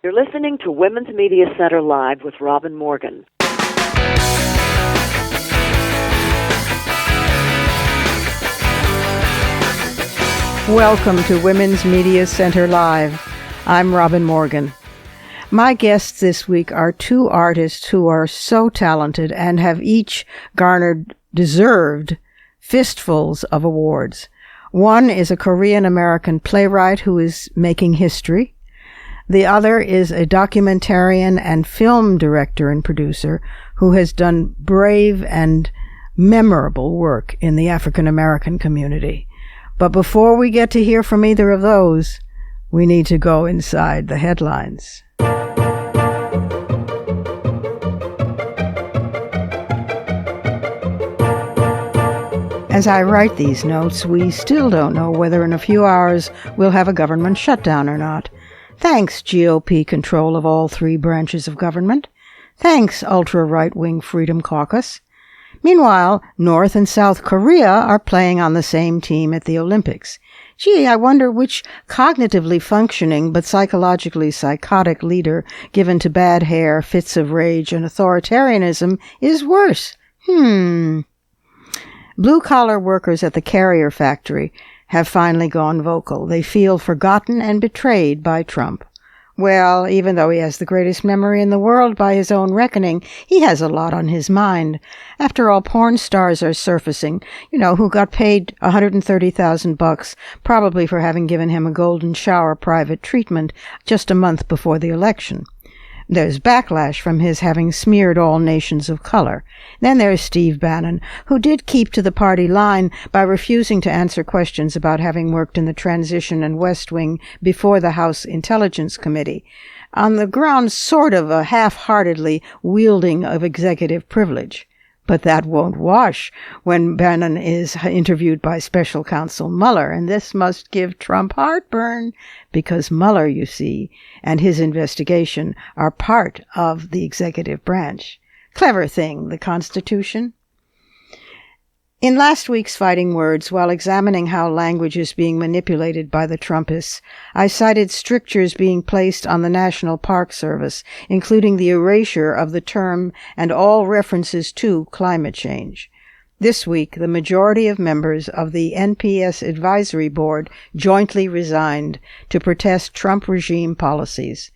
You're listening to Women's Media Center Live with Robin Morgan. Welcome to Women's Media Center Live. I'm Robin Morgan. My guests this week are two artists who are so talented and have each garnered deserved fistfuls of awards. One is a Korean-American playwright who is making history. The other is a documentarian and film director and producer who has done brave and memorable work in the African-American community. But before we get to hear from either of those, we need to go inside the headlines. As I write these notes, we still don't know whether in a few hours we'll have a government shutdown or not. Thanks, GOP control of all three branches of government. Thanks, ultra-right-wing Freedom Caucus. Meanwhile, North and South Korea are playing on the same team at the Olympics. Gee, I wonder which cognitively functioning but psychologically psychotic leader given to bad hair, fits of rage, and authoritarianism is worse. Blue-collar workers at the Carrier factory have finally gone vocal. They feel forgotten and betrayed by Trump. Well, even though he has the greatest memory in the world by his own reckoning, he has a lot on his mind. After all, porn stars are surfacing, who got paid $130,000, probably for having given him a golden shower private treatment just a month before the election. There's backlash from his having smeared all nations of color. Then there's Steve Bannon, who did keep to the party line by refusing to answer questions about having worked in the Transition and West Wing before the House Intelligence Committee, on the grounds sort of a half-heartedly wielding of executive privilege. But that won't wash when Bannon is interviewed by Special Counsel Mueller, and this must give Trump heartburn, because Mueller, you see, and his investigation are part of the executive branch. Clever thing, the Constitution. In last week's Fighting Words, while examining how language is being manipulated by the Trumpists, I cited strictures being placed on the National Park Service, including the erasure of the term and all references to climate change. This week, the majority of members of the NPS Advisory Board jointly resigned to protest Trump regime policies.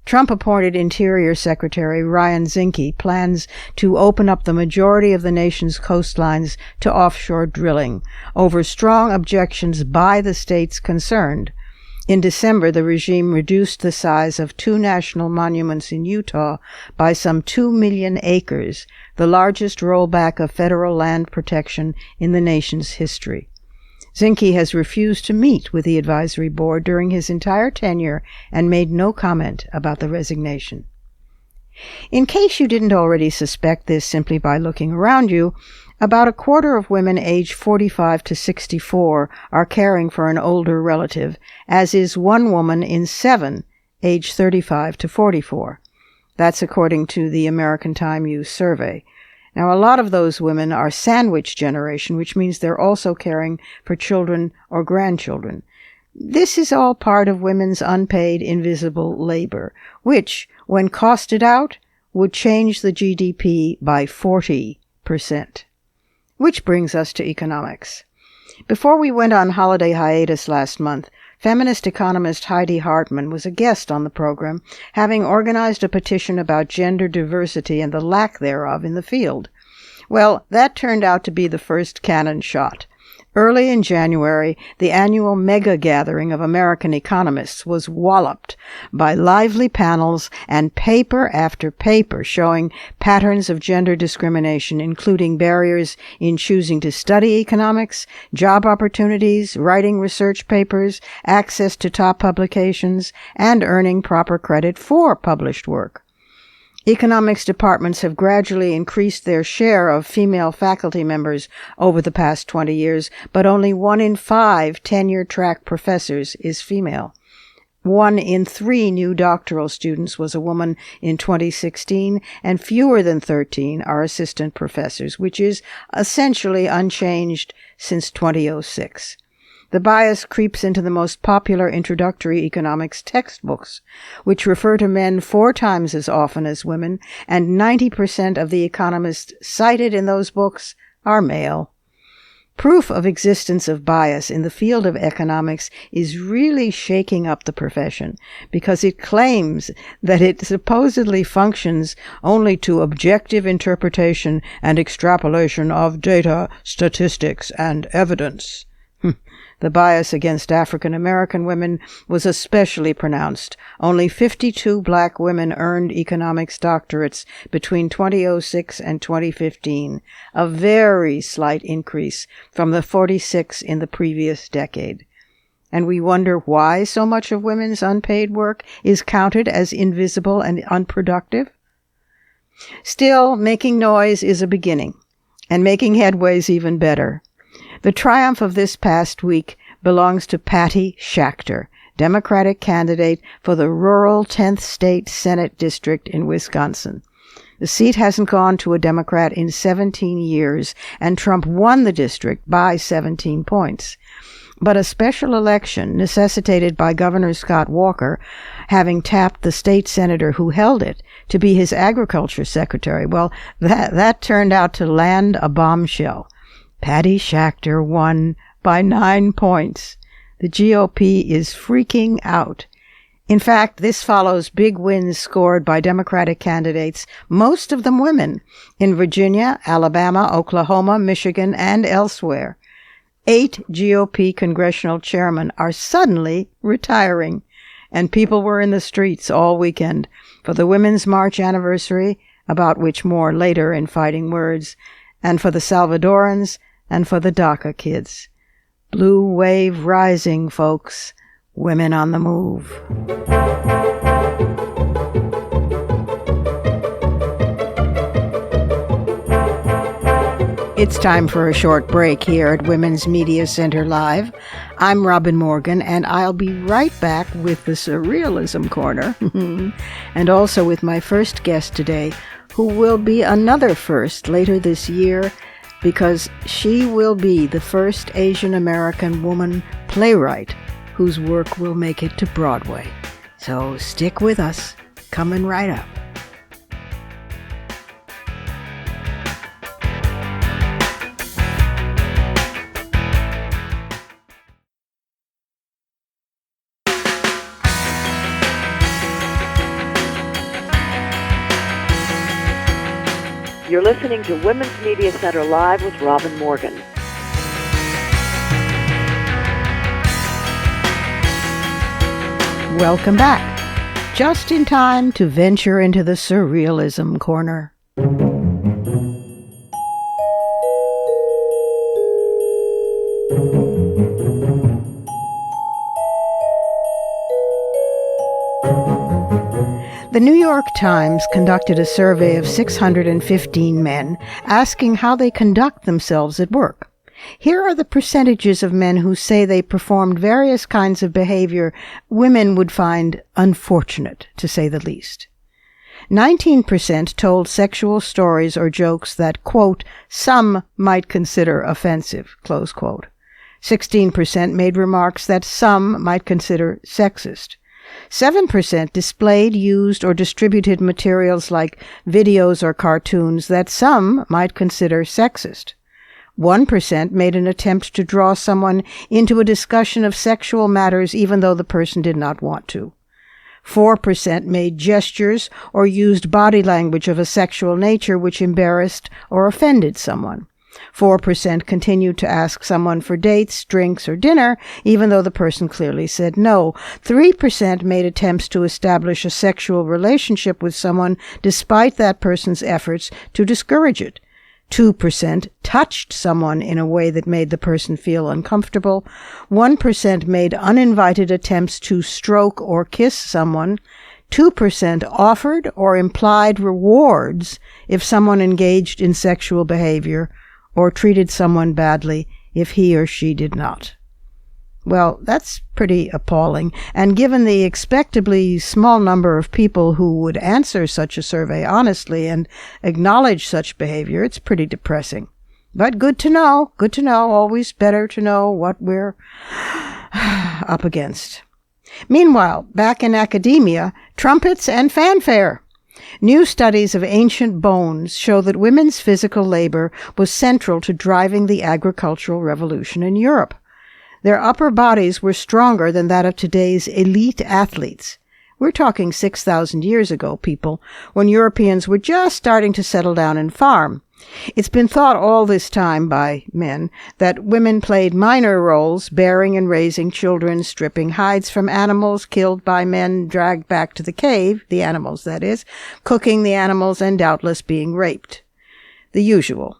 Trump-appointed Interior Secretary Ryan Zinke plans to open up the majority of the nation's coastlines to offshore drilling, over strong objections by the states concerned. In December, the regime reduced the size of two national monuments in Utah by some 2 million acres, the largest rollback of federal land protection in the nation's history. Zinke has refused to meet with the advisory board during his entire tenure and made no comment about the resignation. In case you didn't already suspect this simply by looking around you, about a quarter of women aged 45 to 64 are caring for an older relative, as is one woman in 7 aged 35 to 44. That's according to the American Time Use Survey. Now, a lot of those women are sandwich generation, which means they're also caring for children or grandchildren. This is all part of women's unpaid, invisible labor, which, when costed out, would change the GDP by 40%. Which brings us to economics. Before we went on holiday hiatus last month, feminist economist Heidi Hartman was a guest on the program, having organized a petition about gender diversity and the lack thereof in the field. Well, that turned out to be the first cannon shot. Early in January, the annual mega-gathering of American economists was walloped by lively panels and paper after paper showing patterns of gender discrimination, including barriers in choosing to study economics, job opportunities, writing research papers, access to top publications, and earning proper credit for published work. Economics departments have gradually increased their share of female faculty members over the past 20 years, but only 1 in 5 tenure-track professors is female. 1 in 3 new doctoral students was a woman in 2016, and fewer than 13 are assistant professors, which is essentially unchanged since 2006. The bias creeps into the most popular introductory economics textbooks, which refer to men 4 times as often as women, and 90% of the economists cited in those books are male. Proof of existence of bias in the field of economics is really shaking up the profession, because it claims that it supposedly functions only to objective interpretation and extrapolation of data, statistics, and evidence. The bias against African American women was especially pronounced. Only 52 black women earned economics doctorates between 2006 and 2015, a very slight increase from the 46 in the previous decade. And we wonder why so much of women's unpaid work is counted as invisible and unproductive? Still, making noise is a beginning, and making headway's even better. The triumph of this past week belongs to Patty Schachter, Democratic candidate for the rural 10th State Senate District in Wisconsin. The seat hasn't gone to a Democrat in 17 years, and Trump won the district by 17 points. But a special election necessitated by Governor Scott Walker, having tapped the state senator who held it to be his agriculture secretary, well, that turned out to land a bombshell. Patty Schachter won by 9 points. The GOP is freaking out. In fact, this follows big wins scored by Democratic candidates, most of them women, in Virginia, Alabama, Oklahoma, Michigan, and elsewhere. 8 GOP congressional chairmen are suddenly retiring, and people were in the streets all weekend for the Women's March anniversary, about which more later in Fighting Words, and for the Salvadorans, and for the DACA kids. Blue wave rising, folks. Women on the move. It's time for a short break here at Women's Media Center Live. I'm Robin Morgan, and I'll be right back with the Surrealism Corner, and also with my first guest today, who will be another first later this year, because she will be the first Asian American woman playwright whose work will make it to Broadway. So stick with us. Coming right up. You're listening to Women's Media Center Live with Robin Morgan. Welcome back. Just in time to venture into the Surrealism Corner. The New York Times conducted a survey of 615 men, asking how they conduct themselves at work. Here are the percentages of men who say they performed various kinds of behavior women would find unfortunate, to say the least. 19% told sexual stories or jokes that, quote, some might consider offensive, close quote. 16% made remarks that some might consider sexist. 7% displayed, used, or distributed materials like videos or cartoons that some might consider sexist. 1% made an attempt to draw someone into a discussion of sexual matters even though the person did not want to. 4% made gestures or used body language of a sexual nature which embarrassed or offended someone. 4% continued to ask someone for dates, drinks, or dinner, even though the person clearly said no. 3% made attempts to establish a sexual relationship with someone despite that person's efforts to discourage it. 2% touched someone in a way that made the person feel uncomfortable. 1% made uninvited attempts to stroke or kiss someone. 2% offered or implied rewards if someone engaged in sexual behavior, or treated someone badly if he or she did not. Well, that's pretty appalling, and given the expectably small number of people who would answer such a survey honestly and acknowledge such behavior, it's pretty depressing. But good to know, always better to know what we're up against. Meanwhile, back in academia, trumpets and fanfare. New studies of ancient bones show that women's physical labor was central to driving the agricultural revolution in Europe. Their upper bodies were stronger than that of today's elite athletes. We're talking 6,000 years ago, people, when Europeans were just starting to settle down and farm. It's been thought all this time by men that women played minor roles, bearing and raising children, stripping hides from animals killed by men dragged back to the cave, the animals that is, cooking the animals, and doubtless being raped. The usual.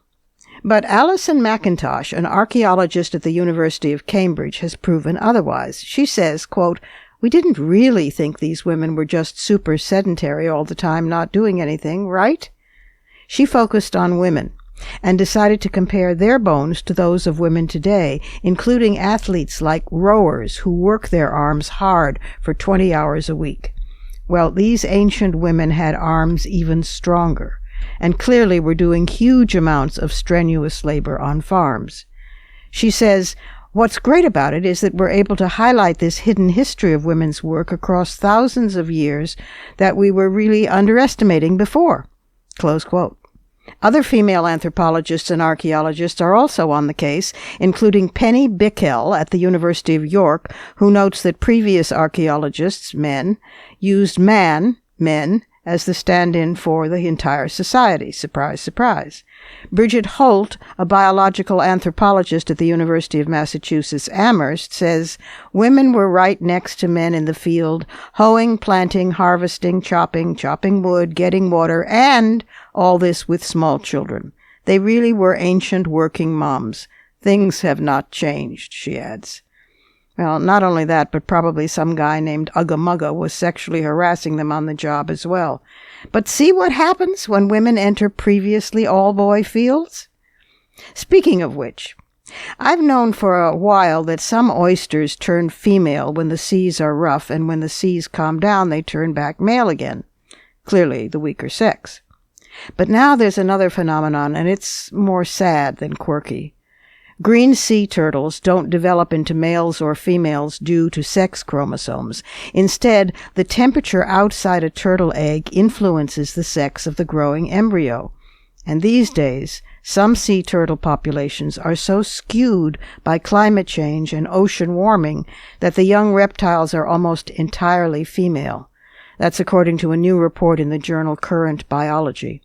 But Alison McIntosh, an archaeologist at the University of Cambridge, has proven otherwise. She says, quote, "We didn't really think these women were just super sedentary all the time, not doing anything, right?" She focused on women and decided to compare their bones to those of women today, including athletes like rowers who work their arms hard for 20 hours a week. Well, these ancient women had arms even stronger, and clearly were doing huge amounts of strenuous labor on farms. She says, "What's great about it is that we're able to highlight this hidden history of women's work across thousands of years that we were really underestimating before." Close quote. Other female anthropologists and archaeologists are also on the case, including Penny Bickell at the University of York, who notes that previous archaeologists, men, used men, as the stand-in for the entire society. Surprise, surprise. Bridget Holt, a biological anthropologist at the University of Massachusetts Amherst, says women were right next to men in the field, hoeing, planting, harvesting, chopping wood, getting water, and all this with small children. They really were ancient working moms. Things have not changed, she adds. Well, not only that, but probably some guy named Ugga Mugga was sexually harassing them on the job as well. But see what happens when women enter previously all-boy fields? Speaking of which, I've known for a while that some oysters turn female when the seas are rough, and when the seas calm down, they turn back male again. Clearly the weaker sex. But now there's another phenomenon, and it's more sad than quirky. Green sea turtles don't develop into males or females due to sex chromosomes. Instead, the temperature outside a turtle egg influences the sex of the growing embryo. And these days, some sea turtle populations are so skewed by climate change and ocean warming that the young reptiles are almost entirely female. That's according to a new report in the journal Current Biology.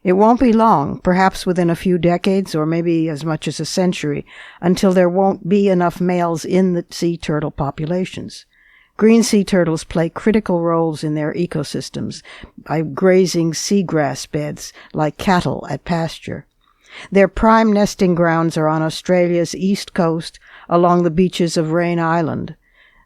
It won't be long, perhaps within a few decades or maybe as much as a century, until there won't be enough males in the sea turtle populations. Green sea turtles play critical roles in their ecosystems by grazing seagrass beds like cattle at pasture. Their prime nesting grounds are on Australia's east coast along the beaches of Rain Island.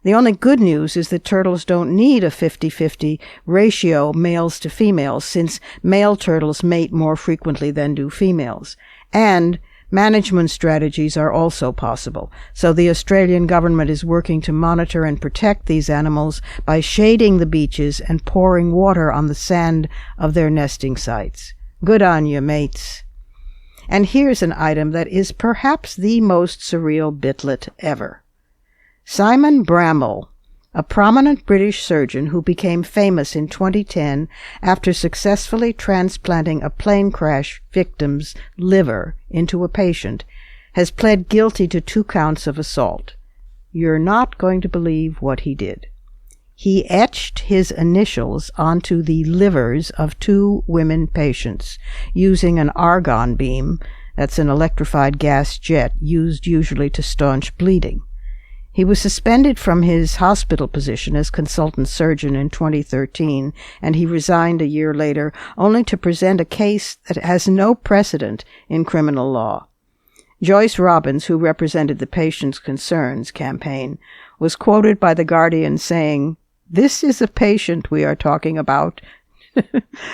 The only good news is that turtles don't need a 50-50 ratio males to females, since male turtles mate more frequently than do females. And management strategies are also possible, so the Australian government is working to monitor and protect these animals by shading the beaches and pouring water on the sand of their nesting sites. Good on you, mates. And here's an item that is perhaps the most surreal bitlet ever. Simon Bramall, a prominent British surgeon who became famous in 2010 after successfully transplanting a plane crash victim's liver into a patient, has pled guilty to 2 counts of assault. You're not going to believe what he did. He etched his initials onto the livers of 2 women patients using an argon beam, that's an electrified gas jet used usually to staunch bleeding. He was suspended from his hospital position as consultant surgeon in 2013, and he resigned a year later, only to present a case that has no precedent in criminal law. Joyce Robbins, who represented the Patients' Concerns campaign, was quoted by The Guardian saying, "This is a patient we are talking about,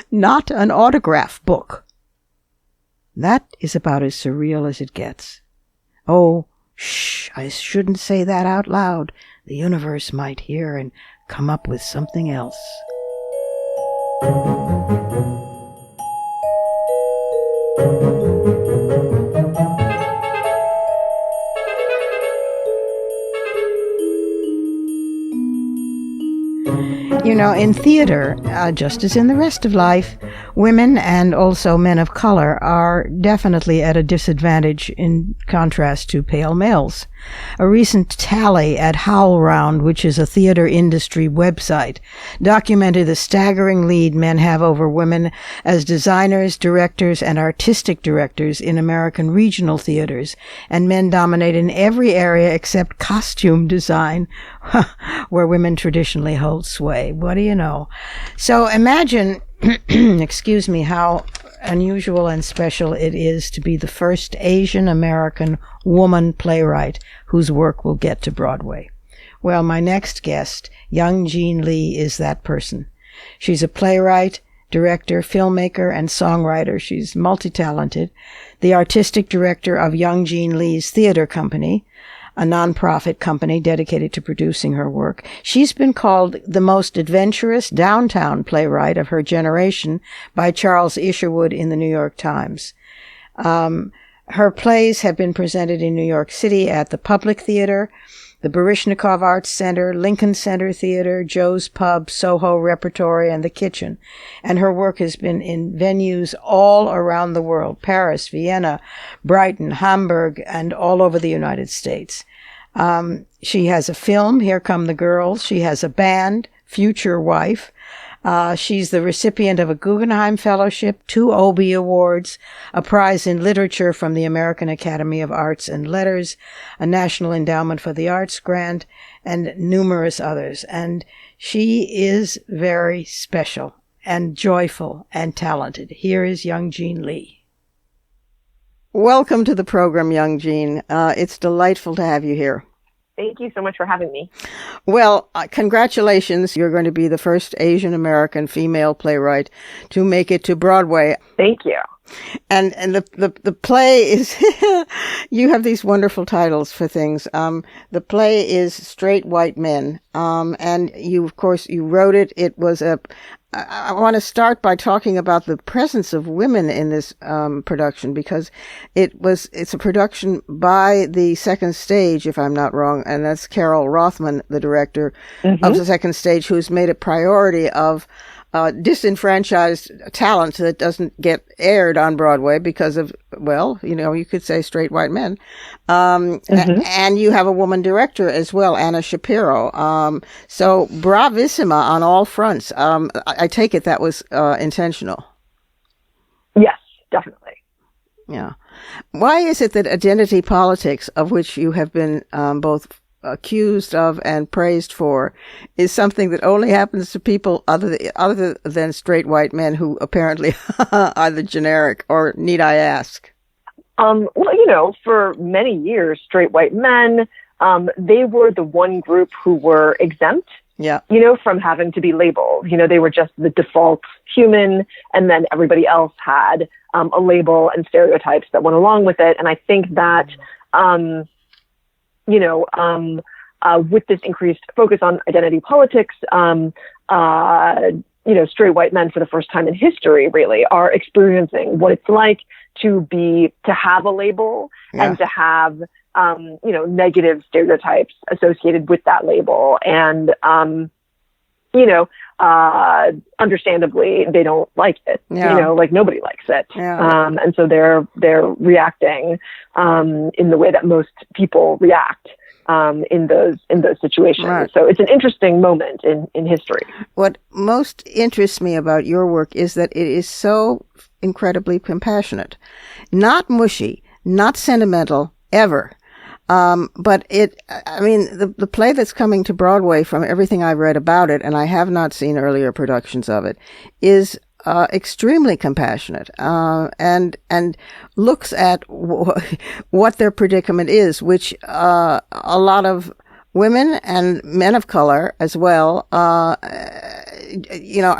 not an autograph book." That is about as surreal as it gets. Oh, shh, I shouldn't say that out loud. The universe might hear and come up with something else. In theater, just as in the rest of life, women and also men of color are definitely at a disadvantage in contrast to pale males. A recent tally at HowlRound, which is a theater industry website, documented the staggering lead men have over women as designers, directors, and artistic directors in American regional theaters, and men dominate in every area except costume design, where women traditionally hold sway. What do you know? So imagine, excuse me, how unusual and special it is to be the first Asian American woman playwright whose work will get to Broadway. Well, my next guest, Young Jean Lee, is that person. She's a playwright, director, filmmaker, and songwriter. She's multi-talented, the artistic director of Young Jean Lee's Theater Company, a nonprofit company dedicated to producing her work. She's been called the most adventurous downtown playwright of her generation by Charles Isherwood in the New York Times. Her plays have been presented in New York City at the Public Theater, the Baryshnikov Arts Center, Lincoln Center Theater, Joe's Pub, Soho Repertory, and The Kitchen. And her work has been in venues all around the world: Paris, Vienna, Brighton, Hamburg, and all over the United States. She has a film, Here Come the Girls. She has a band, Future Wife. She's the recipient of a Guggenheim Fellowship, 2 Obie Awards, a prize in literature from the American Academy of Arts and Letters, a National Endowment for the Arts grant, and numerous others. And she is very special and joyful and talented. Here is Young Jean Lee. Welcome to the program, Young Jean. It's delightful to have you here. Thank you so much for having me. Well, congratulations. You're going to be the first Asian American female playwright to make it to Broadway. Thank you. And the play is, you have these wonderful titles for things. The play is Straight White Men. And you, of course, you wrote it. It was I want to start by talking about the presence of women in this production, because it's a production by the Second Stage, if I'm not wrong, and that's Carol Rothman, the director of the Second Stage, who's made a priority of disenfranchised talent that doesn't get aired on Broadway because of, well, you could say straight white men. And you have a woman director as well, Anna Shapiro. So bravissima on all fronts. I take it that was intentional. Yes, definitely. Yeah. Why is it that identity politics, of which you have been both accused of and praised for, is something that only happens to people other than straight white men who apparently are the generic, or need I ask? Well, for many years, straight white men, they were the one group who were exempt, from having to be labeled. They were just the default human, and then everybody else had a label and stereotypes that went along with it. And I think that with this increased focus on identity politics, straight white men for the first time in history really are experiencing what it's like to have a label and to have, negative stereotypes associated with that label. And, understandably, they don't like it. Like nobody likes it. And so they're reacting in the way that most people react in those situations. Right. So it's an interesting moment in history. What most interests me about your work is that it is so incredibly compassionate, not mushy, not sentimental, ever. But the play that's coming to Broadway, from everything I've read about it, and I have not seen earlier productions of it, is extremely compassionate, and looks at what their predicament is, which a lot of women and men of color as well, are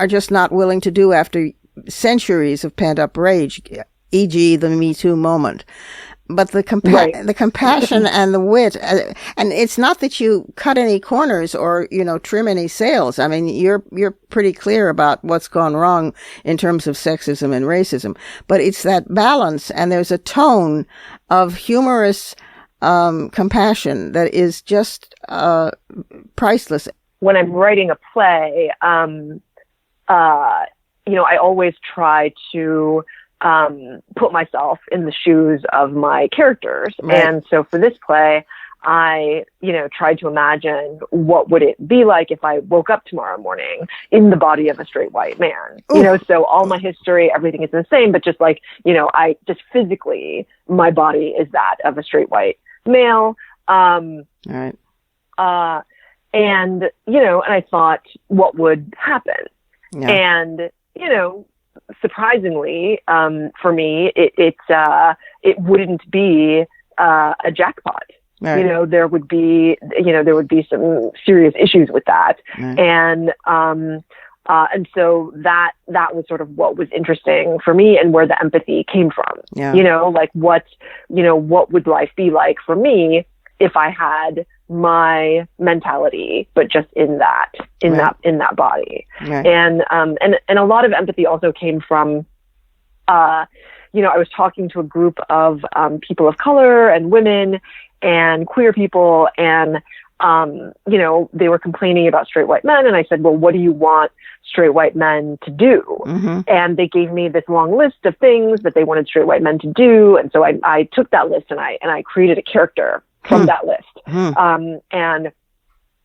just not willing to do after centuries of pent-up rage, e.g. the Me Too moment. But the compassion and the wit, and it's not that you cut any corners or, trim any sails. I mean, you're pretty clear about what's gone wrong in terms of sexism and racism, but it's that balance, and there's a tone of humorous compassion that is just priceless. when I'm writing a play, I always try to put myself in the shoes of my characters. Right. And so for this play, I, tried to imagine what would it be like if I woke up tomorrow morning in the body of a straight white man. Ooh. So all my history, everything is the same, but just like, I just physically, my body is that of a straight white male. All right. And I thought, what would happen? Yeah. And, surprisingly, for me, it wouldn't be a jackpot. Right. There would be some serious issues with that. Right. And so that was sort of what was interesting for me and where the empathy came from. Yeah. Like what would life be like for me if I had my mentality, but just in that body. Right. And a lot of empathy also came from, I was talking to a group of people of color and women and queer people, and they were complaining about straight white men, and I said, well, what do you want straight white men to do? Mm-hmm. And they gave me this long list of things that they wanted straight white men to do, and so I took that list and I created a character from that list. And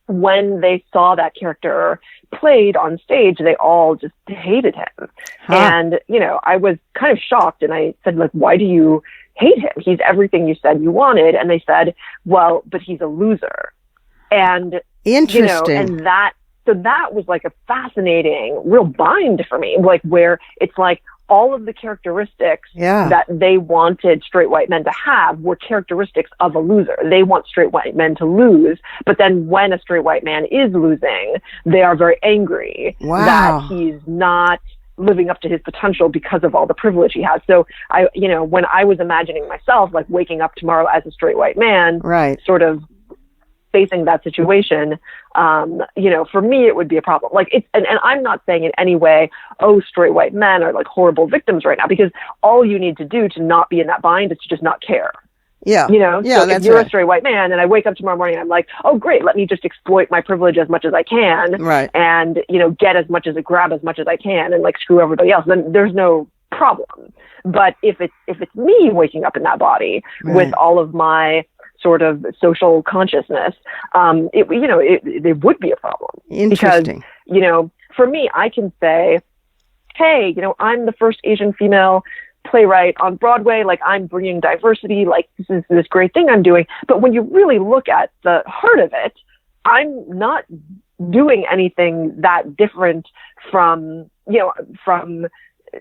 when they saw that character played on stage, they all just hated him. And, I was kind of shocked, and I said, like, why do you hate him? He's everything you said you wanted. And they said, well, but he's a loser. And, interesting. And that was like a fascinating real bind for me, like where it's like all of the characteristics that they wanted straight white men to have were characteristics of a loser. They want straight white men to lose, but then when a straight white man is losing, they are very angry that he's not living up to his potential because of all the privilege he has. So when I was imagining myself like waking up tomorrow as a straight white man, right, sort of facing that situation, for me, it would be a problem. Like and I'm not saying in any way, oh, straight white men are like horrible victims right now, because all you need to do to not be in that bind is to just not care. Yeah. So if you're a straight white man and I wake up tomorrow morning and I'm like, oh, great, let me just exploit my privilege as much as I can. Right. And, grab as much as I can and like screw everybody else, then there's no problem. But if it's me waking up in that body with all of my sort of social consciousness, it would be a problem. Interesting. Because, for me, I can say, hey, I'm the first Asian female playwright on Broadway, like I'm bringing diversity, like this is this great thing I'm doing. But when you really look at the heart of it, I'm not doing anything that different from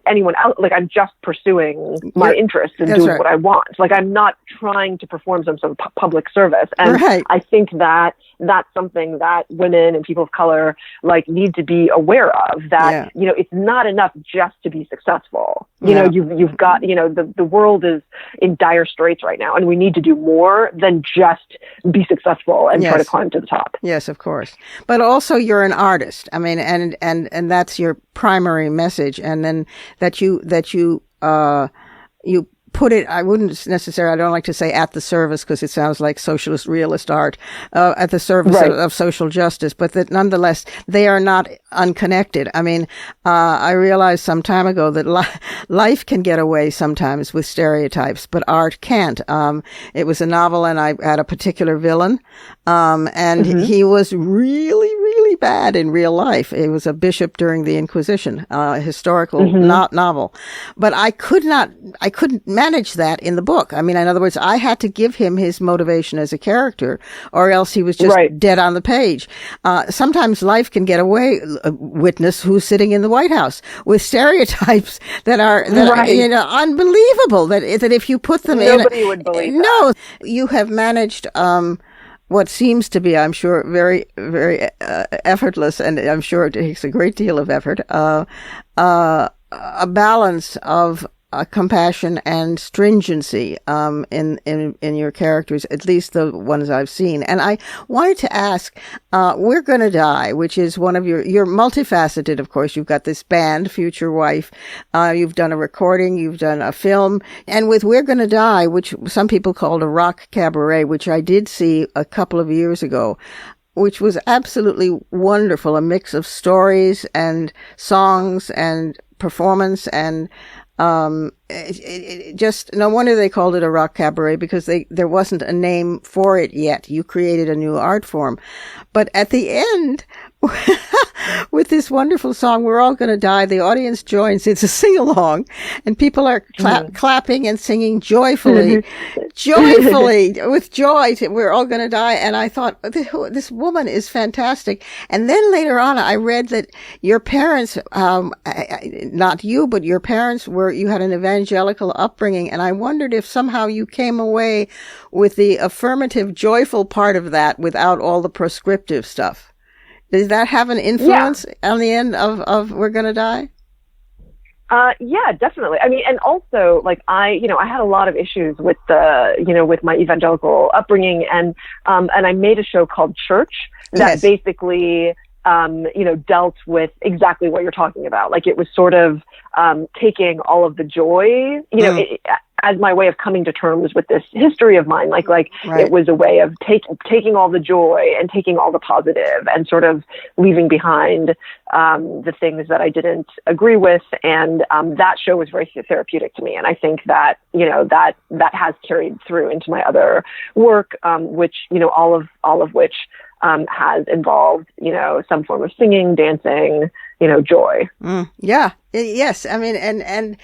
anyone else. Like I'm just pursuing my interests and doing what I want. Like I'm not trying to perform some sort of public service. And I think that that's something that women and people of color like need to be aware of, that, it's not enough just to be successful. You've got, the world is in dire straits right now, and we need to do more than just be successful and try to climb to the top. Yes, of course. But also you're an artist. I mean, and that's your primary message. And then that you put it, I wouldn't necessarily, I don't like to say at the service because it sounds like socialist realist art, at the service of social justice, but that nonetheless, they are not unconnected. I mean, I realized some time ago that life can get away sometimes with stereotypes, but art can't. It was a novel and I had a particular villain, and he was really, really bad in real life. It was a bishop during the Inquisition, historical novel, but I couldn't manage that in the book. I mean, in other words, I had to give him his motivation as a character, or else he was just dead on the page. Sometimes life can get away, witness who's sitting in the White House, with stereotypes that are unbelievable, that if you put them nobody would believe that. No, you have managed what seems to be, I'm sure, very, very effortless, and I'm sure it takes a great deal of effort, a balance of compassion and stringency in your characters, at least the ones I've seen. And I wanted to ask, We're Gonna Die, which is one of you're multifaceted, of course. You've got this band, Future Wife. You've done a recording, you've done a film. And with We're Gonna Die, which some people called a rock cabaret, which I did see a couple of years ago, which was absolutely wonderful, a mix of stories and songs and performance, and it just, no wonder they called it a rock cabaret, because there wasn't a name for it yet. You created a new art form. But at the end, with this wonderful song, We're All Gonna Die, the audience joins. It's a sing-along, and people are clapping and singing joyfully, with joy, We're All Gonna Die. And I thought, this woman is fantastic. And then later on, I read that your parents, not you, but your parents you had an evangelical upbringing, and I wondered if somehow you came away with the affirmative, joyful part of that without all the prescriptive stuff. Does that have an influence on the end of We're Gonna Die? Yeah, definitely. I mean, and also, like, I had a lot of issues with with my evangelical upbringing, and I made a show called Church that basically, dealt with exactly what you're talking about. Like, it was sort of taking all of the joy, as my way of coming to terms with this history of mine. Like It was a way of taking all the joy and taking all the positive and sort of leaving behind the things that I didn't agree with. And that show was very therapeutic to me. And I think that, that has carried through into my other work, which, all of which has involved, some form of singing, dancing, joy. Yeah. Yes. I mean, and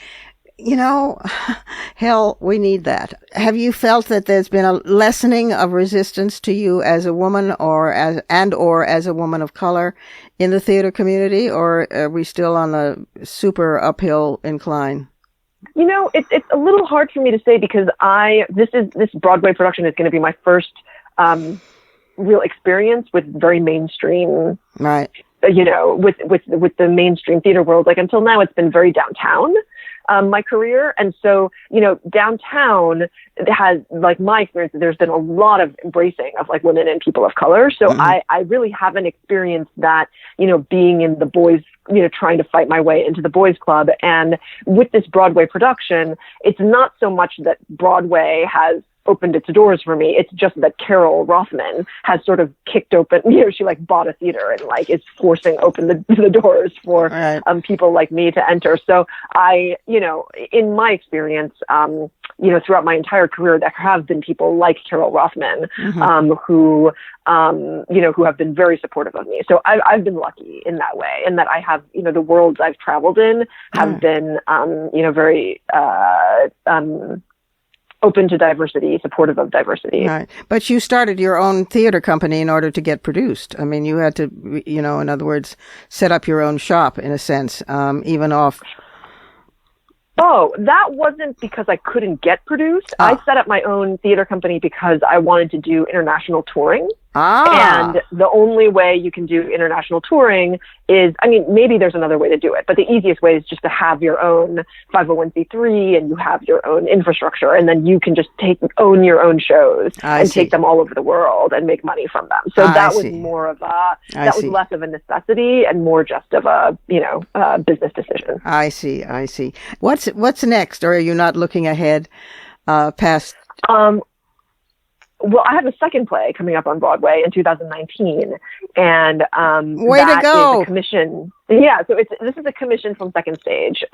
hell, we need that. Have you felt that there's been a lessening of resistance to you as a woman or as a woman of color in the theater community, or are we still on the super uphill incline? It's a little hard for me to say, because this Broadway production is going to be my first real experience with very mainstream, right? With the mainstream theater world. Like, until now, it's been very downtown, my career. And so, downtown has, like, my experience, there's been a lot of embracing of, like, women and people of color. So I really haven't experienced that, being in the boys, trying to fight my way into the boys club. And with this Broadway production, it's not so much that Broadway has opened its doors for me. It's just that Carol Rothman has sort of kicked open, she like bought a theater and like is forcing open the doors for people like me to enter. So I, in my experience, throughout my entire career, there have been people like Carol Rothman, who have been very supportive of me. So I've been lucky in that way, and that I have, the worlds I've traveled in have been, very, open to diversity, supportive of diversity. Right. But you started your own theater company in order to get produced. I mean, you had to, in other words, set up your own shop in a sense, even off. Oh, that wasn't because I couldn't get produced. I set up my own theater company because I wanted to do international touring. And the only way you can do international touring is, I mean, maybe there's another way to do it, but the easiest way is just to have your own 501c3 and you have your own infrastructure, and then you can just own your own shows and take them all over the world and make money from them. So that was more of was less of a necessity and more just of a, business decision. I see. What's next? Or are you not looking ahead past? Well, I have a second play coming up on Broadway in 2019, and way to go! Is a commission. Yeah, so this is a commission from Second Stage.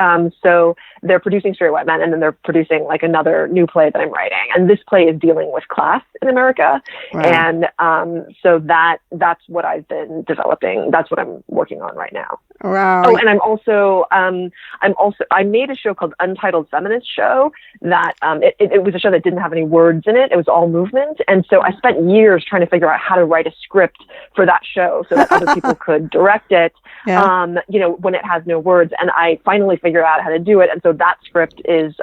So they're producing Straight White Men, and then they're producing like another new play that I'm writing. And this play is dealing with class in America, and so that's what I've been developing. That's what I'm working on right now. Wow. Oh, and I made a show called Untitled Feminist Show that it was a show that didn't have any words in it. It was all movement, and so I spent years trying to figure out how to write a script for that show so that other people could direct it. Yeah. When it has no words, and I finally figured out how to do it, and so that script is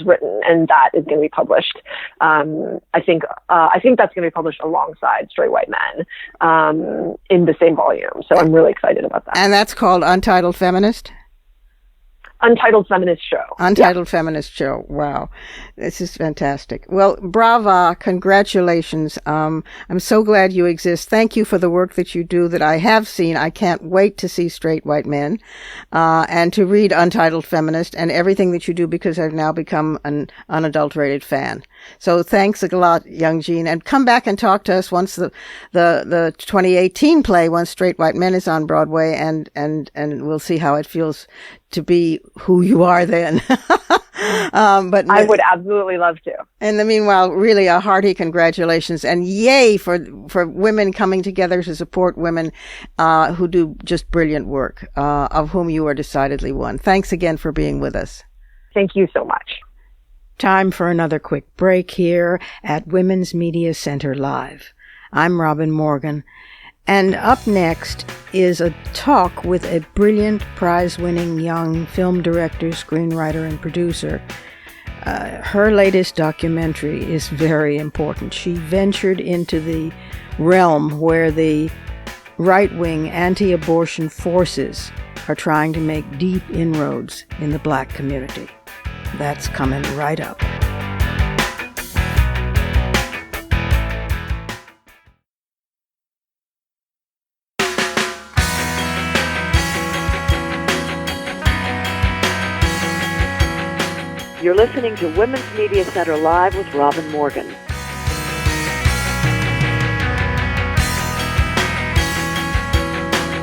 written, and that is going to be published. I think that's going to be published alongside Straight White Men in the same volume. So I'm really excited about that. And that's called Untitled Feminist. Untitled Feminist Show. Untitled Feminist Show. Wow. This is fantastic. Well, brava. Congratulations. I'm so glad you exist. Thank you for the work that you do that I have seen. I can't wait to see Straight White Men, and to read Untitled Feminist and everything that you do, because I've now become an unadulterated fan. So thanks a lot, young Jean, and come back and talk to us once the 2018 play, once Straight White Men is on Broadway, and we'll see how it feels to be who you are then. But I would absolutely love to. In the meanwhile, really a hearty congratulations, and yay for women coming together to support women who do just brilliant work, of whom you are decidedly one. Thanks again for being with us. Thank you so much. Time for another quick break here at Women's Media Center Live. I'm Robin Morgan. And up next is a talk with a brilliant prize-winning young film director, screenwriter, and producer. Her latest documentary is very important. She ventured into the realm where the right-wing anti-abortion forces are trying to make deep inroads in the Black community. That's coming right up. You're listening to Women's Media Center Live with Robin Morgan.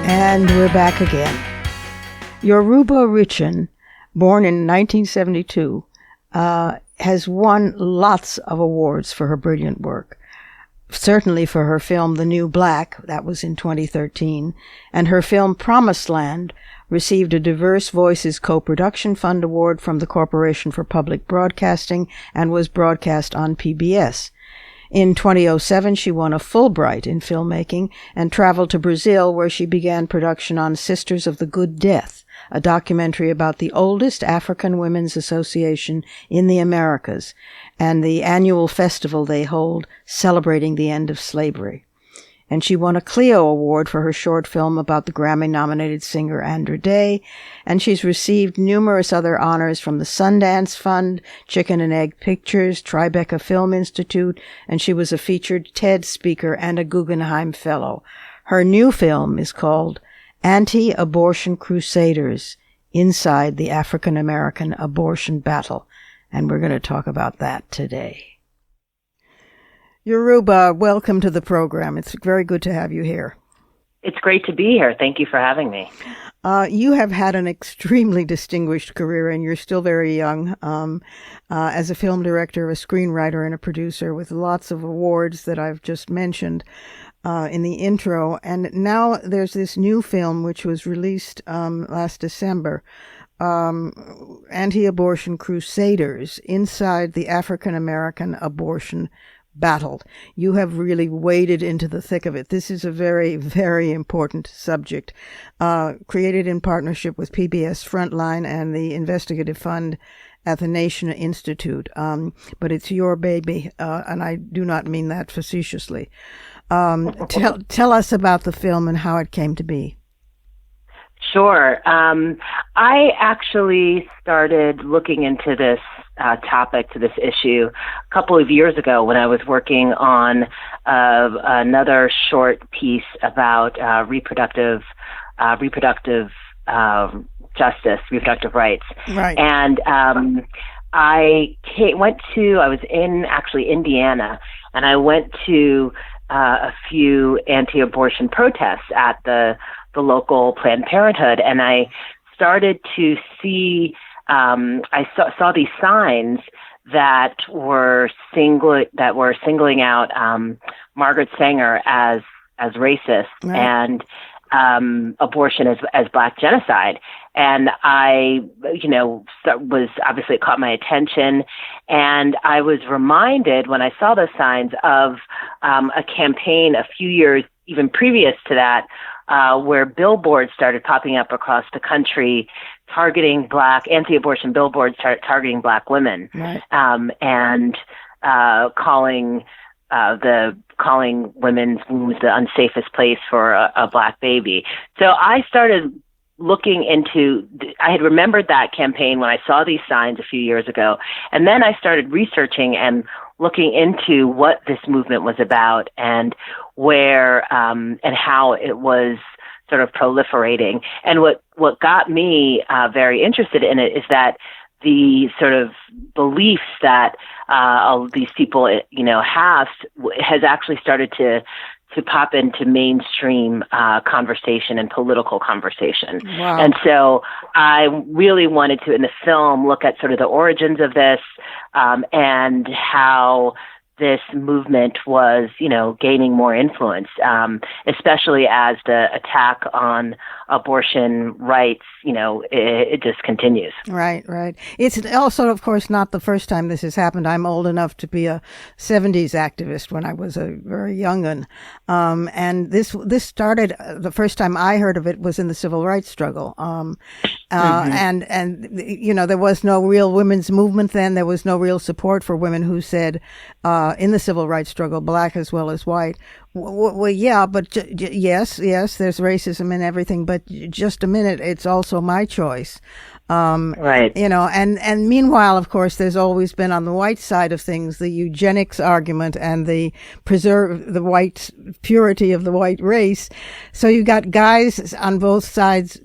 And we're back again. Yoruba Richen, born in 1972, has won lots of awards for her brilliant work. Certainly for her film The New Black, that was in 2013, and her film Promised Land received a Diverse Voices Co-Production Fund Award from the Corporation for Public Broadcasting and was broadcast on PBS. In 2007, she won a Fulbright in filmmaking and traveled to Brazil, where she began production on Sisters of the Good Death, a documentary about the oldest African women's association in the Americas and the annual festival they hold celebrating the end of slavery. And she won a Clio Award for her short film about the Grammy-nominated singer Andra Day, and she's received numerous other honors from the Sundance Fund, Chicken and Egg Pictures, Tribeca Film Institute, and she was a featured TED speaker and a Guggenheim Fellow. Her new film is called Anti-Abortion Crusaders, Inside the African American Abortion Battle, and we're going to talk about that today. Yoruba, welcome to the program. It's very good to have you here. It's great to be here. Thank you for having me. You have had an extremely distinguished career, and you're still very young, as a film director, a screenwriter, and a producer with lots of awards that I've just mentioned in the intro. And now there's this new film which was released last December, Anti-Abortion Crusaders, Inside the African American Abortion Battled. You have really waded into the thick of it. This is a very, very important subject, created in partnership with PBS Frontline and the Investigative Fund at the Nation Institute. But it's your baby, and I do not mean that facetiously. Tell us about the film and how it came to be. Sure. I actually started looking into this topic, to this issue, a couple of years ago when I was working on another short piece about reproductive justice, reproductive rights. Right. And I was in actually Indiana, and I went to a few anti-abortion protests at the local Planned Parenthood, and I started to see, I saw these signs that were singling out Margaret Sanger as racist, right, and abortion as Black genocide. And I, was obviously, it caught my attention, and I was reminded when I saw those signs of a campaign a few years even previous to that, where billboards started popping up across the country targeting Black, anti-abortion billboards targeting Black women, right, and calling women's wombs the unsafest place for a Black baby. So I started looking into, I had remembered that campaign when I saw these signs a few years ago. And then I started researching and looking into what this movement was about and where, and how it was sort of proliferating. And what got me very interested in it is that the sort of beliefs that all these people, have has actually started to pop into mainstream conversation and political conversation. Wow. And so I really wanted to, in the film, look at sort of the origins of this and how this movement was, gaining more influence, especially as the attack on abortion rights, it just continues. Right. It's also, of course, not the first time this has happened. I'm old enough to be a 70s activist when I was a very young one. And this started, the first time I heard of it was in the civil rights struggle. And there was no real women's movement then. There was no real support for women who said, in the civil rights struggle, black as well as white, well, yeah, but yes, there's racism and everything, but just a minute, it's also my choice. Right. And meanwhile, of course, there's always been on the white side of things, the eugenics argument and the preserve the white purity of the white race. So you got guys on both sides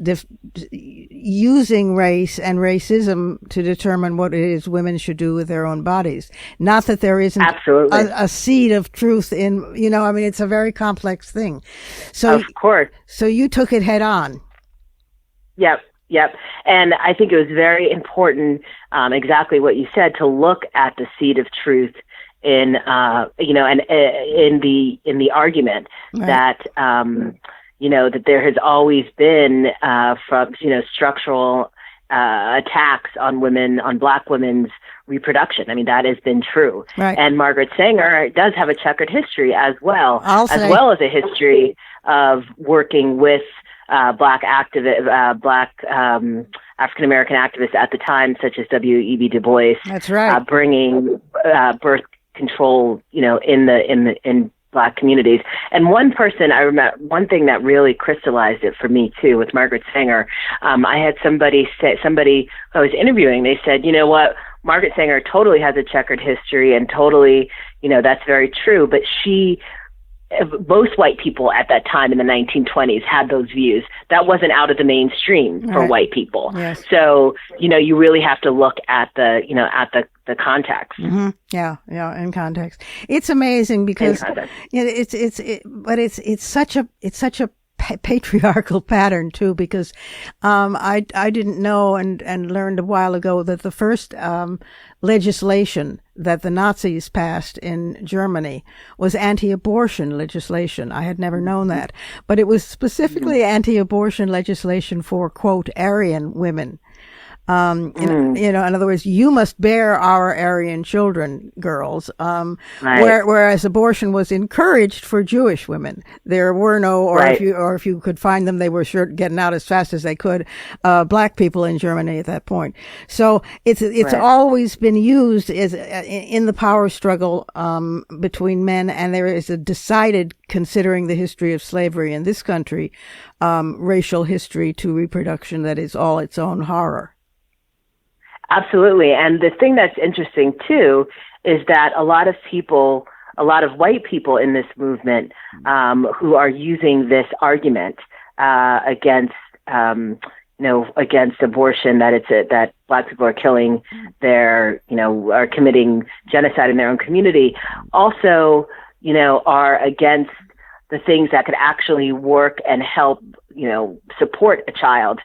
using race and racism to determine what it is women should do with their own bodies. Not that there isn't a seed of truth in, it's a very complex thing. So, of course. So you took it head on. Yep. And I think it was very important, exactly what you said, to look at the seed of truth in, and in the argument that, that there has always been, from, structural, attacks on women, on Black women's reproduction. I mean, that has been true. Right. And Margaret Sanger does have a checkered history as well, as a history of working with Black African-American activists at the time, such as W.E.B. Du Bois. That's right. Bringing birth control, in Black communities. And one person, I remember, one thing that really crystallized it for me too, with Margaret Sanger, I had somebody who I was interviewing, they said, you know what, Margaret Sanger totally has a checkered history and totally, that's very true, but most white people at that time in the 1920s had those views. That wasn't out of the mainstream for white people. Yes. So, you really have to look at the context. Mm-hmm. Yeah, in context. It's amazing because it's such a patriarchal pattern too, because I didn't know and learned a while ago that the first legislation that the Nazis passed in Germany was anti-abortion legislation. I had never known that, but it was specifically anti-abortion legislation for, quote, Aryan women. In other words, you must bear our Aryan children, girls. Whereas abortion was encouraged for Jewish women. There were no, if you could find them, they were sure getting out as fast as they could. Black people in Germany at that point. So it's always been used as in the power struggle between men, and there is a decided, considering the history of slavery in this country, racial history to reproduction that is all its own horror. Absolutely. And the thing that's interesting, too, is that a lot of white people in this movement who are using this argument against abortion, that Black people are killing are committing genocide in their own community, also, are against the things that could actually work and help, support a child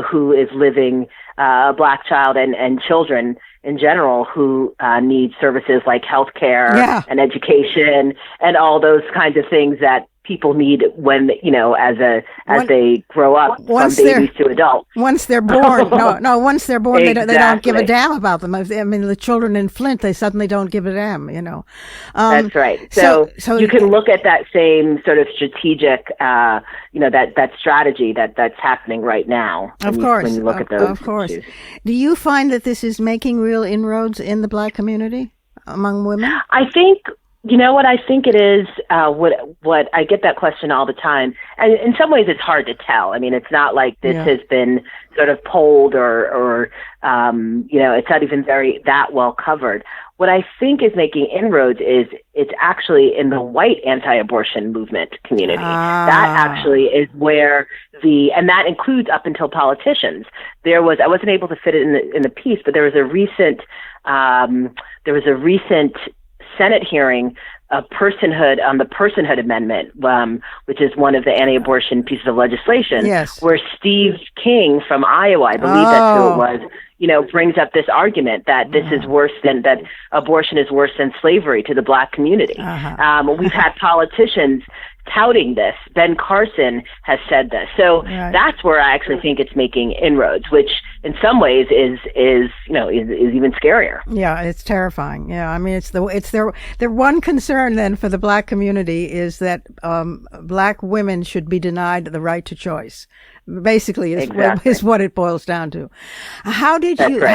who is living, a Black child and children in general who need services like healthcare and education and all those kinds of things that people need when, as they grow up from babies to adults. Once they're born, once they're born, Exactly. they don't give a damn about them. I mean, the children in Flint, they suddenly don't give a damn, That's right. So you can look at that same sort of strategic, that strategy that's happening right now. Of course. When you look at those Of course. issues. Do you find that this is making real inroads in the Black community among women? I think You know what I think it is? What I get that question all the time, and in some ways it's hard to tell. I mean, it's not like this has been sort of polled or it's not even that well covered. What I think is making inroads is it's actually in the white anti-abortion movement community. That actually is where and that includes up until politicians. I wasn't able to fit it in the piece, but there was a recent Senate hearing of personhood on the Personhood Amendment, which is one of the anti-abortion pieces of legislation, where Steve King from Iowa, I believe that's who it was, brings up this argument that this is that abortion is worse than slavery to the Black community. We've had politicians touting this. Ben Carson has said this. So that's where I actually think it's making inroads, which in some ways is even scarier. Yeah, it's terrifying. Yeah, I mean, it's their one concern then for the Black community is that Black women should be denied the right to choice. Basically, is what it boils down to. How did you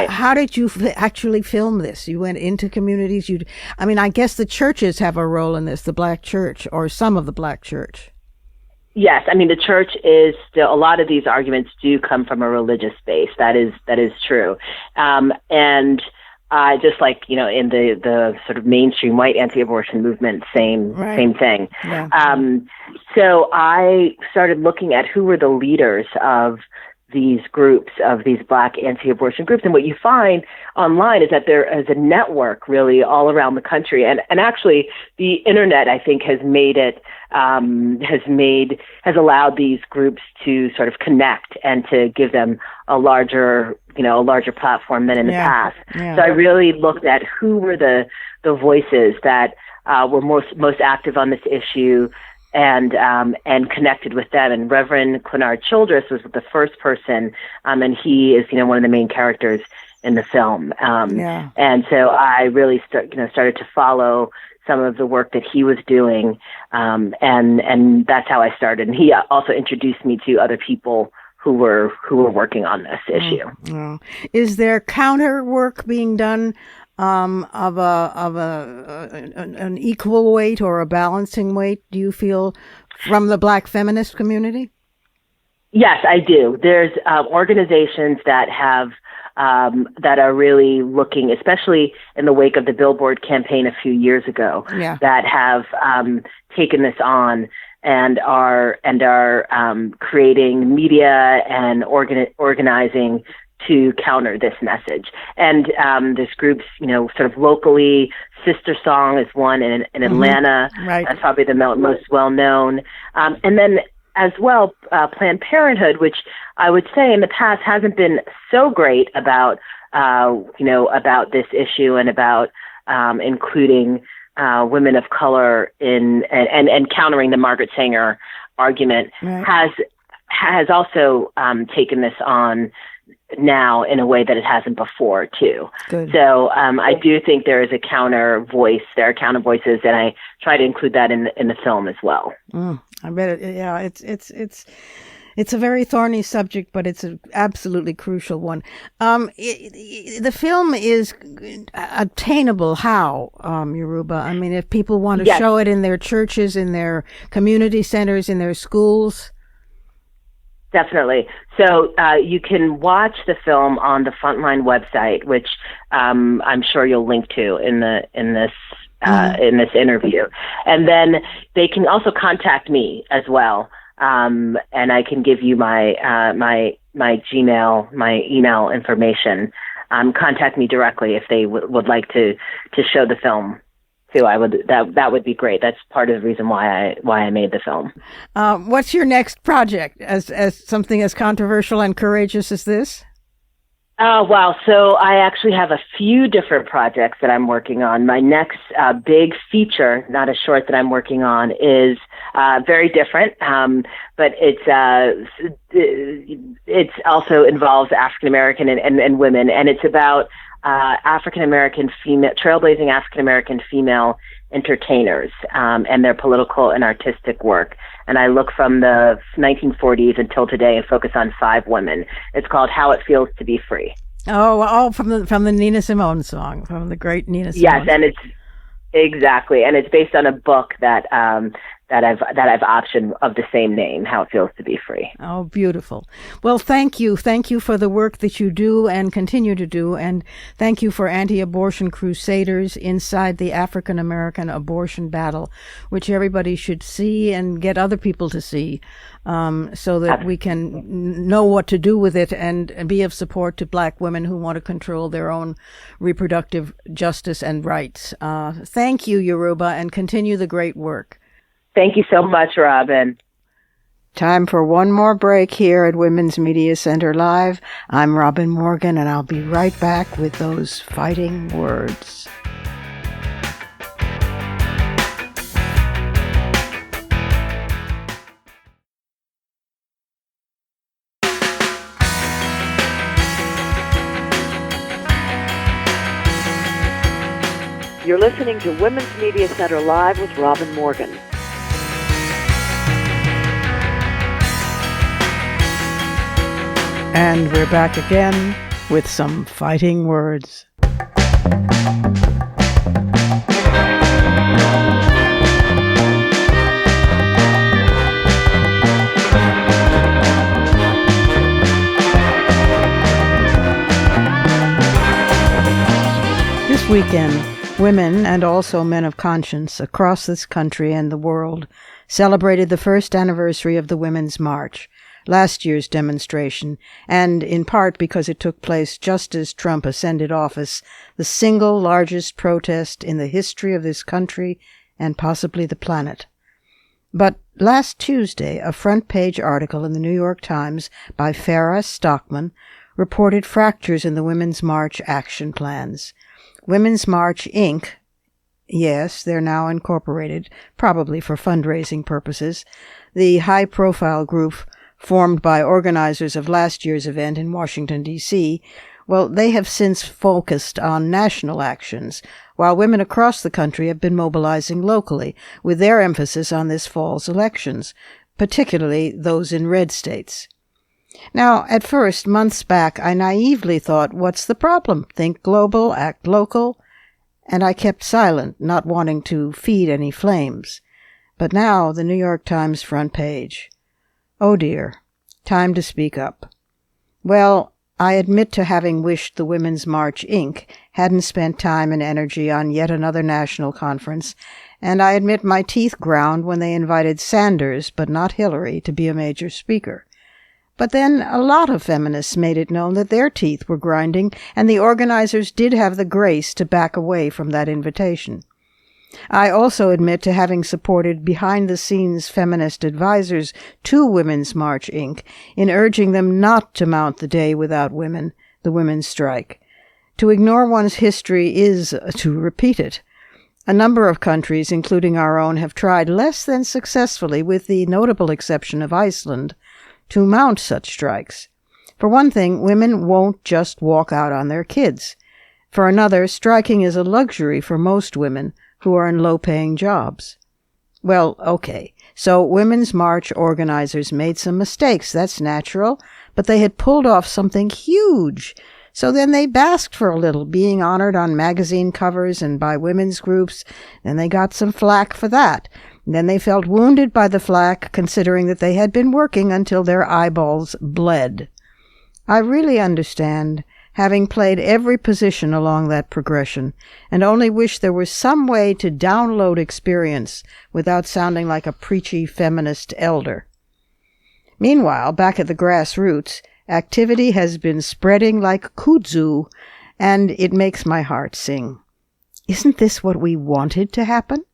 actually film this? You went into communities. I guess the churches have a role in this. The Black church or some of the Black church. Yes, I mean the church is still. A lot of these arguments do come from a religious base. That is true, and. Just like, in the sort of mainstream white anti-abortion movement, same thing. Yeah. So I started looking at who were the leaders of these groups, of these Black anti-abortion groups. And what you find online is that there is a network really all around the country. And actually the internet, I think, has made it, has allowed these groups to sort of connect and to give them a larger platform than in the past. Yeah. So I really looked at who were the voices that were most active on this issue, and connected with them. And Reverend Clenard Childress was the first person, and he is one of the main characters in the film. And so I really started to follow some of the work that he was doing, and that's how I started. And he also introduced me to other people who were working on this issue. Is there counter work being done of an equal weight or a balancing weight, do you feel, from the Black feminist community? Yes, I do. There's organizations that have that are really looking, especially in the wake of the Billboard campaign a few years ago, that have taken this on and are creating media and organizing to counter this message. And there's groups, sort of locally. Sister Song is one in Atlanta. Right. That's probably the most well-known. And then as well, Planned Parenthood, which I would say in the past hasn't been so great about, about this issue and about including women of color in and countering the Margaret Sanger argument, has also taken this on now in a way that it hasn't before too. Good. So I do think there is a counter voice. There are counter voices, and I try to include that in the film as well. I bet it. Yeah, it's a very thorny subject, but it's an absolutely crucial one. The film is obtainable. How, Yoruba? I mean, if people want to show it in their churches, in their community centers, in their schools. Definitely. So you can watch the film on the Frontline website, which I'm sure you'll link to in this interview, and then they can also contact me as well, and I can give you my Gmail, my email information. Contact me directly if they would like to show the film. Too, that would be great. That's part of the reason why I made the film. What's your next project? As something as controversial and courageous as this? Wow. So I actually have a few different projects that I'm working on. My next big feature, not a short, that I'm working on is very different, but it's also involves African American and women, and it's about African-American female, trailblazing African-American female entertainers, and their political and artistic work. And I look from the 1940s until today and focus on 5 women. It's called How It Feels to Be Free. Oh, from the Nina Simone song, from the great Nina Simone. Yes, and Exactly, and it's based on a book that I've optioned of the same name, How It Feels to Be Free. Oh, beautiful. Well, thank you for the work that you do and continue to do, and thank you for Anti-Abortion Crusaders Inside the African American Abortion Battle, which everybody should see and get other people to see, so that we can know what to do with it and be of support to Black women who want to control their own reproductive justice and rights. Thank you, Yoruba, and continue the great work. Thank you so much, Robin. Time for one more break here at Women's Media Center Live. I'm Robin Morgan, and I'll be right back with those fighting words. You're listening to Women's Media Center Live with Robin Morgan. And we're back again with some fighting words. This weekend, women and also men of conscience across this country and the world celebrated the first anniversary of the Women's March, last year's demonstration, and in part because it took place just as Trump ascended office, the single largest protest in the history of this country and possibly the planet. But last Tuesday, a front-page article in the New York Times by Farah Stockman reported fractures in the Women's March action plans. Women's March, Inc., yes, they're now incorporated, probably for fundraising purposes, the high-profile group formed by organizers of last year's event in Washington, D.C., well, they have since focused on national actions, while women across the country have been mobilizing locally, with their emphasis on this fall's elections, particularly those in red states. Now, at first, months back, I naively thought, what's the problem? Think global, act local. And I kept silent, not wanting to feed any flames. But now, the New York Times front page. Oh dear, time to speak up. Well, I admit to having wished the Women's March, Inc. hadn't spent time and energy on yet another national conference, and I admit my teeth ground when they invited Sanders, but not Hillary, to be a major speaker. But then a lot of feminists made it known that their teeth were grinding, and the organizers did have the grace to back away from that invitation. I also admit to having supported behind-the-scenes feminist advisors to Women's March, Inc. in urging them not to mount the Day Without Women, the women's strike. To ignore one's history is to repeat it. A number of countries, including our own, have tried less than successfully, with the notable exception of Iceland, to mount such strikes. For one thing, women won't just walk out on their kids. For another, striking is a luxury for most women who are in low-paying jobs. Well, okay, so Women's March organizers made some mistakes, that's natural, but they had pulled off something huge. So then they basked for a little, being honored on magazine covers and by women's groups, and they got some flack for that. And then they felt wounded by the flack, considering that they had been working until their eyeballs bled. I really understand, having played every position along that progression, and only wish there was some way to download experience without sounding like a preachy feminist elder. Meanwhile, back at the grassroots, activity has been spreading like kudzu, and it makes my heart sing. Isn't this what we wanted to happen?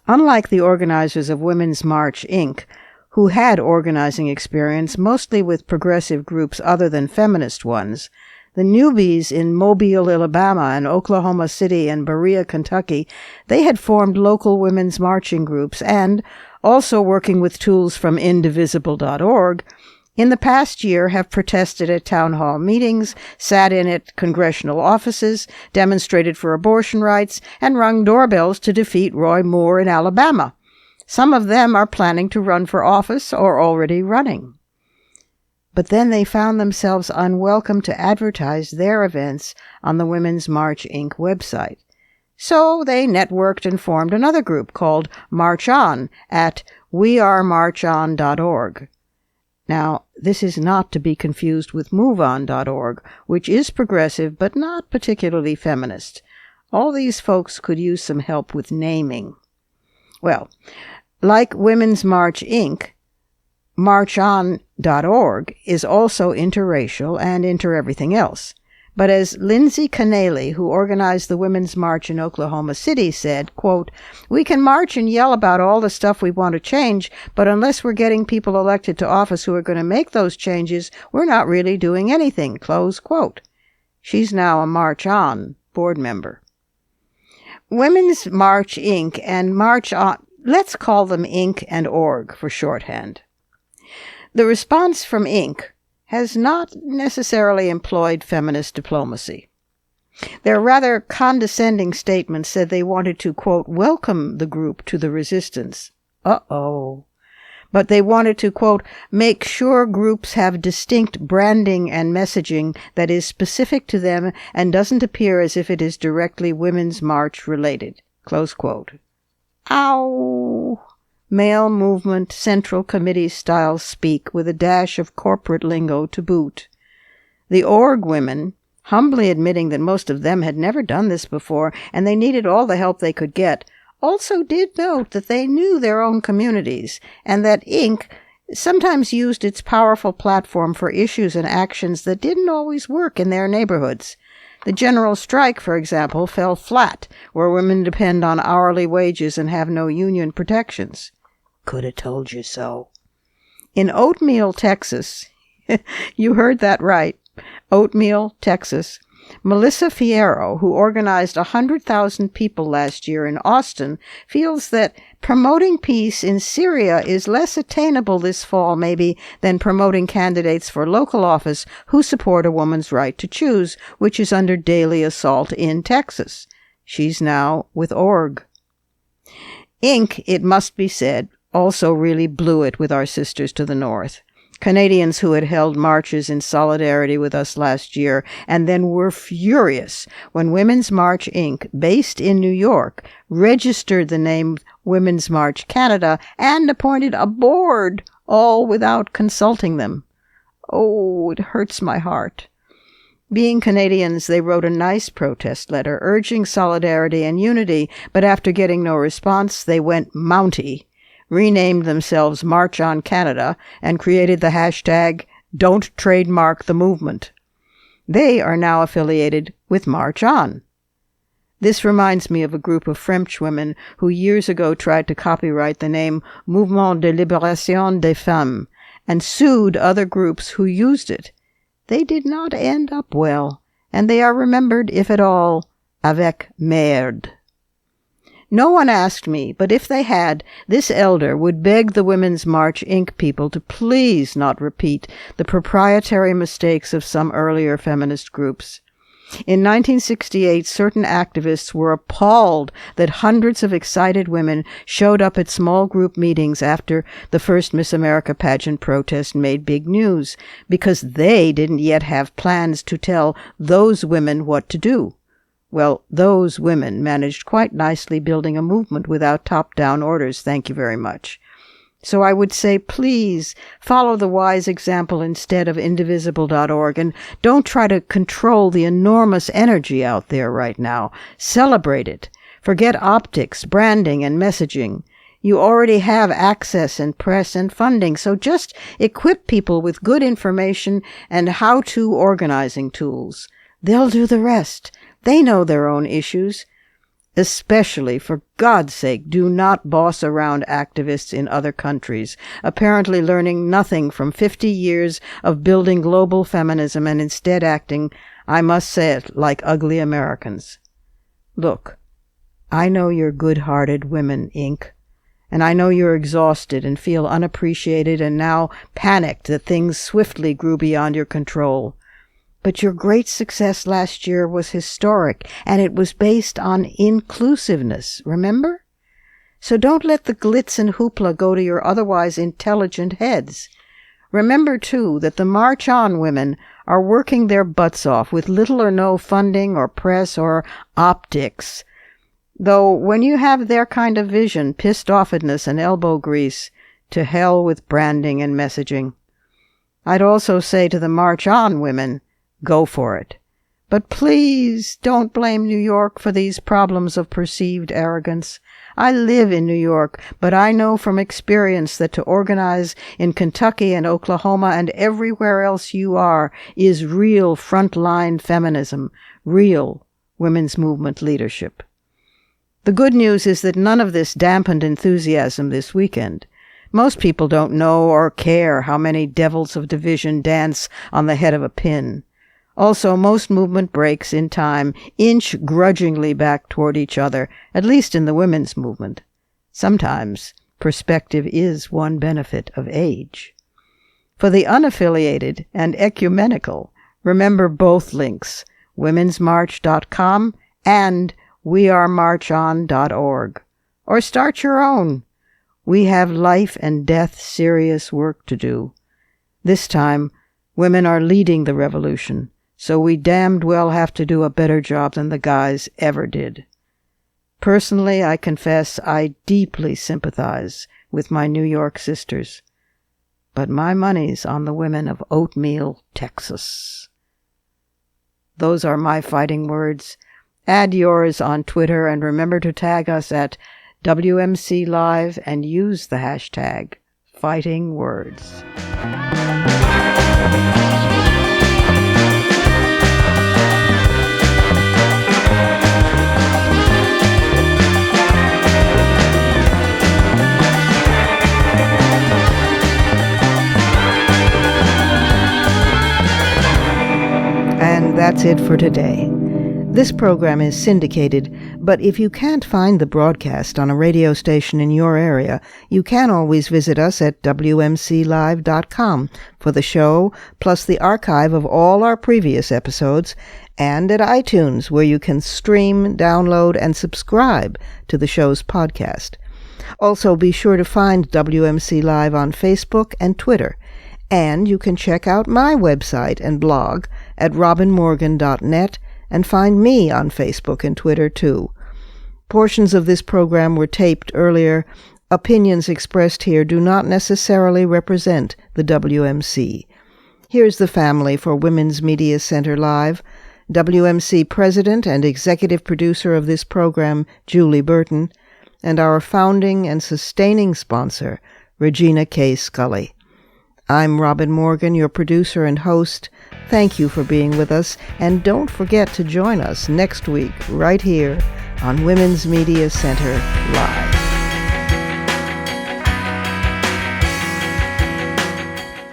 Unlike the organizers of Women's March, Inc., who had organizing experience mostly with progressive groups other than feminist ones, the newbies in Mobile, Alabama, and Oklahoma City and Berea, Kentucky, they had formed local women's marching groups and, also working with tools from indivisible.org, in the past year have protested at town hall meetings, sat in at congressional offices, demonstrated for abortion rights, and rung doorbells to defeat Roy Moore in Alabama. Some of them are planning to run for office or already running. But then they found themselves unwelcome to advertise their events on the Women's March, Inc. website. So they networked and formed another group called March On at wearemarchon.org. Now, this is not to be confused with MoveOn.org, which is progressive but not particularly feminist. All these folks could use some help with naming. Well, like Women's March Inc., MarchOn.org is also interracial and inter-everything else. But as Lindsay Canelli, who organized the Women's March in Oklahoma City, said, quote, "We can march and yell about all the stuff we want to change, but unless we're getting people elected to office who are going to make those changes, we're not really doing anything," close quote. She's now a March On board member. Women's March Inc. and March On, let's call them Inc. and Org for shorthand. The response from Inc. has not necessarily employed feminist diplomacy. Their rather condescending statement said they wanted to, quote, welcome the group to the resistance. Uh-oh. But they wanted to, quote, make sure groups have distinct branding and messaging that is specific to them and doesn't appear as if it is directly Women's March related, close quote. Ow! Male movement Central Committee style speak with a dash of corporate lingo to boot. The org women, humbly admitting that most of them had never done this before and they needed all the help they could get, also did note that they knew their own communities and that Inc. sometimes used its powerful platform for issues and actions that didn't always work in their neighborhoods. The general strike, for example, fell flat, where women depend on hourly wages and have no union protections. Could have told you so. In Oatmeal, Texas, you heard that right, Oatmeal, Texas, Melissa Fierro, who organized 100,000 people last year in Austin, feels that promoting peace in Syria is less attainable this fall, maybe, than promoting candidates for local office who support a woman's right to choose, which is under daily assault in Texas. She's now with Org. Inc., it must be said, also really blew it with our sisters to the north. Canadians who had held marches in solidarity with us last year and then were furious when Women's March Inc., based in New York, registered the name Women's March Canada and appointed a board, all without consulting them. Oh, it hurts my heart. Being Canadians, they wrote a nice protest letter urging solidarity and unity, but after getting no response, they went Mountie, renamed themselves March on Canada, and created the hashtag Don't Trademark the Movement. They are now affiliated with March On. This reminds me of a group of French women who years ago tried to copyright the name Mouvement de Libération des Femmes and sued other groups who used it. They did not end up well, and they are remembered, if at all, avec merde. No one asked me, but if they had, this elder would beg the Women's March Inc. people to please not repeat the proprietary mistakes of some earlier feminist groups. In 1968, certain activists were appalled that hundreds of excited women showed up at small group meetings after the first Miss America pageant protest made big news, because they didn't yet have plans to tell those women what to do. Well, those women managed quite nicely building a movement without top-down orders, thank you very much. So I would say, please, follow the wise example instead of indivisible.org, and don't try to control the enormous energy out there right now. Celebrate it. Forget optics, branding, and messaging. You already have access and press and funding, so just equip people with good information and how-to organizing tools. They'll do the rest. They know their own issues. Especially, for God's sake, do not boss around activists in other countries, apparently learning nothing from 50 years of building global feminism and instead acting, I must say it, like ugly Americans. Look, I know you're good-hearted women, Inc., and I know you're exhausted and feel unappreciated and now panicked that things swiftly grew beyond your control. But your great success last year was historic, and it was based on inclusiveness, remember? So don't let the glitz and hoopla go to your otherwise intelligent heads. Remember, too, that the March On women are working their butts off with little or no funding or press or optics. Though when you have their kind of vision, pissed-offedness and elbow grease, to hell with branding and messaging. I'd also say to the March On women, go for it. But please don't blame New York for these problems of perceived arrogance. I live in New York, but I know from experience that to organize in Kentucky and Oklahoma and everywhere else you are is real frontline feminism, real women's movement leadership. The good news is that none of this dampened enthusiasm this weekend. Most people don't know or care how many devils of division dance on the head of a pin. Also, most movement breaks in time inch grudgingly back toward each other, at least in the women's movement. Sometimes perspective is one benefit of age. For the unaffiliated and ecumenical, remember both links, womensmarch.com and wearemarchon.org. Or start your own. We have life and death serious work to do. This time, women are leading the revolution, so we damned well have to do a better job than the guys ever did. Personally, I confess I deeply sympathize with my New York sisters, but my money's on the women of Oatmeal, Texas. Those are my fighting words. Add yours on Twitter and remember to tag us at WMC Live and use the hashtag Fighting Words. And that's it for today. This program is syndicated, but if you can't find the broadcast on a radio station in your area, you can always visit us at WMCLive.com for the show, plus the archive of all our previous episodes, and at iTunes, where you can stream, download, and subscribe to the show's podcast. Also, be sure to find WMC Live on Facebook and Twitter, and you can check out my website and blog at robinmorgan.net and find me on Facebook and Twitter, too. Portions of this program were taped earlier. Opinions expressed here do not necessarily represent the WMC. Here's the family for Women's Media Center Live. WMC President and Executive Producer of this program, Julie Burton, and our founding and sustaining sponsor, Regina K. Scully. I'm Robin Morgan, your producer and host. Thank you for being with us, and don't forget to join us next week right here on Women's Media Center Live.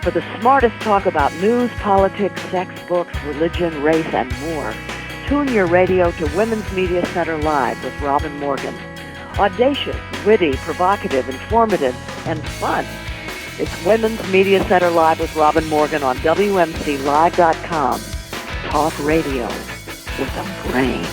For the smartest talk about news, politics, sex, books, religion, race, and more, tune your radio to Women's Media Center Live with Robin Morgan. Audacious, witty, provocative, informative, and fun. It's Women's Media Center Live with Robin Morgan on WMCLive.com. Talk radio with a brain.